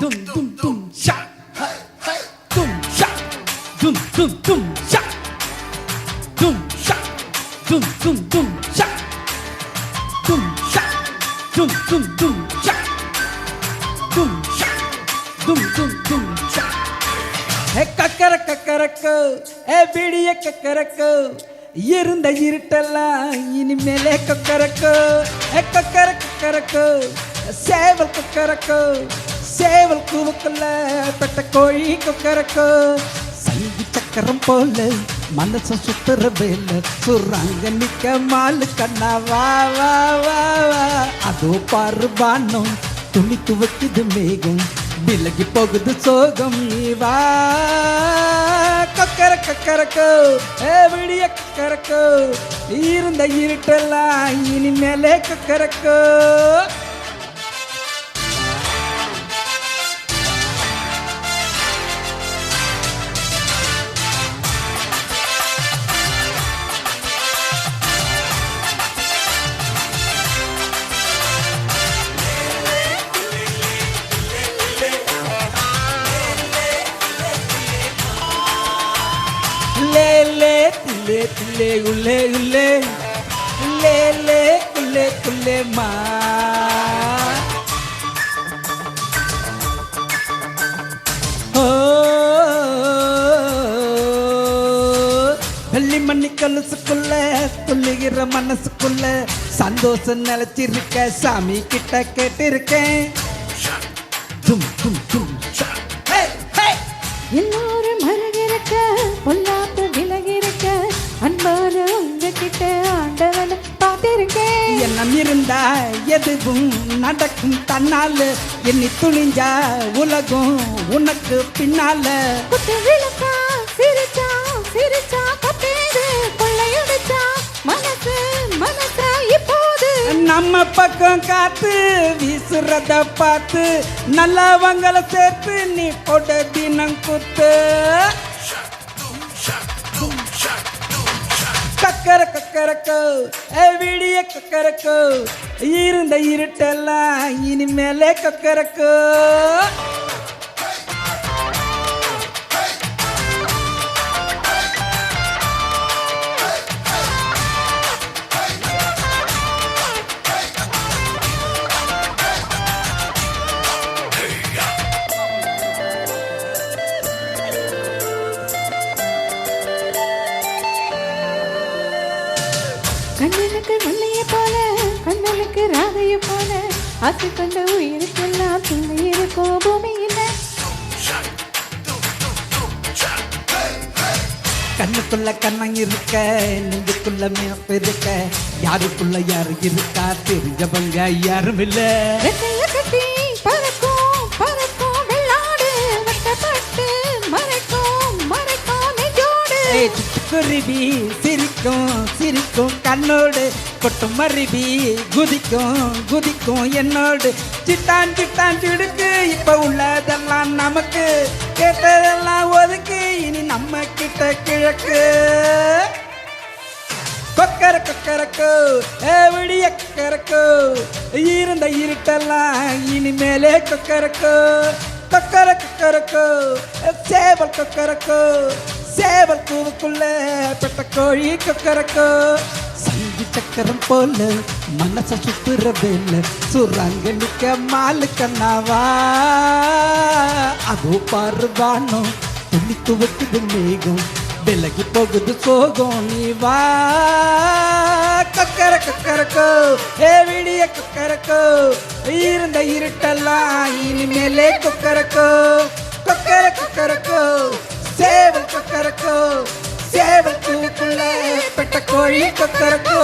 dum dum dum sha dum sha dum dum dum sha dum sha dum dum dum sha dum sha dum dum dum sha dum sha dum dum dum sha கக்கரக்கு விடிய கக்கரக்கு இருந்த இருட்டெல்லாம் இனிமேலே கொக்கரக்கு கொக்கரக்கு சேவல் கொக்கரக்கு சேவல் கூவுக்குள்ள பெட்ட கோழி கொக்கரக்கு சங்கி சக்கரம் போல மனச சுத்துற வேல சுராங்க நிக்க மாலு கண்ணா வா வா வா வா அதோ பாரு வானம் துணி துவக்குது மேகம் விலகி போகுது சோகம் நீ வா கொக்கரக்கு விடிய கொக்கரக்கு இருந்த இருட்டெல்லாம் இனிமேலே கொக்கரக்கு தில்லே உள்ளே உள்ளே லே குல்லே குல்லே மா வெள்ளி மண்ணி கலுசுக்குள்ள துள்ளுகிற மனசுக்குள்ள சந்தோஷம் நிலைச்சிருக்க சாமி கிட்ட கேட்டிருக்கேன் தும் தும் தும் எல்லாரும் மருகிருக்க பொல்லாப்பு விலகிருக்க அன்பான உங்ககிட்ட ஆண்டவனை பார்த்திருக்கேன். எண்ணம் இருந்தா எதுவும் நடக்கும் தன்னால எண்ணி துணிஞ்சா உலகம் உனக்கு பின்னால குத்து விளக்கா சிரிச்சா சிரிச்சா கத்தேது கொள்ளையடிச்சா மனசு மனசா இப்போது நம்ம பக்கம் காத்து வீசுறத பார்த்து நல்லவங்களை சேர்த்து நீ போட்ட தினம் குத்து கக்கரக்கு விடிய கக்கரக்கு இருந்த இருட்டெல்லாம் இனிமேலே கக்கரக்கு கண்ணனுக்கு மல்லைய போல கண்ணனுக்கு ராதைய போல ஆசை கொண்ட உயிருக்கெல்லாம் துணை இருக்கும் பூமியில கண்ணுக்குள்ள கண்ணன் இருக்க நெஞ்சுக்குள்ள மேப்பு இருக்க யாருக்குள்ள யாரு இருக்கா தெரிஞ்சவங்க யாரும் இல்ல கட்டி பறக்கும் பறக்கும் வெள்ளாடு வட்டப்பட்டு மறைக்கும் மறைக்கும் நெஞ்சோடு குருவி சிரிக்கும் சிரிக்கும் கண்ணோடு கொட்டும் மருவி குதிக்கும் குதிக்கும் என்னோடு சிட்டான் சிட்டான் சிடுக்கு இப்ப உள்ளதெல்லாம் நமக்கு கேட்டதெல்லாம் ஒதுக்கு இனி நம்ம கிட்ட கிழக்கு கொக்கரக்கு விடிய கொக்கரக்கு இருந்த இருட்டெல்லாம் இனிமேலே கொக்கரக்கு கொக்கரக்கு சேவல் கொக்கரக்கு சேவல் கூவுக்குள்ள பெட்ட கோழி கொக்கரக்கு சங்கி சக்கரம் போல மனச சுத்துற வேல சுராங்க நிக்க மாலு கண்ணாவா அதோ பாரு வானம் துணி துவக்குது மேகம் விலகி போகுது சோகம் நீ வா கொக்கரக்கு விடிய கொக்கரக்கு இருந்த இருட்டெல்லாம் இனிமேலே கொக்கரக்கு கொக்கரக்கு சேவல் கொக்கரக்கு சேவல் கூவுக்குள்ள பெட்ட கோழி கொக்கரக்கு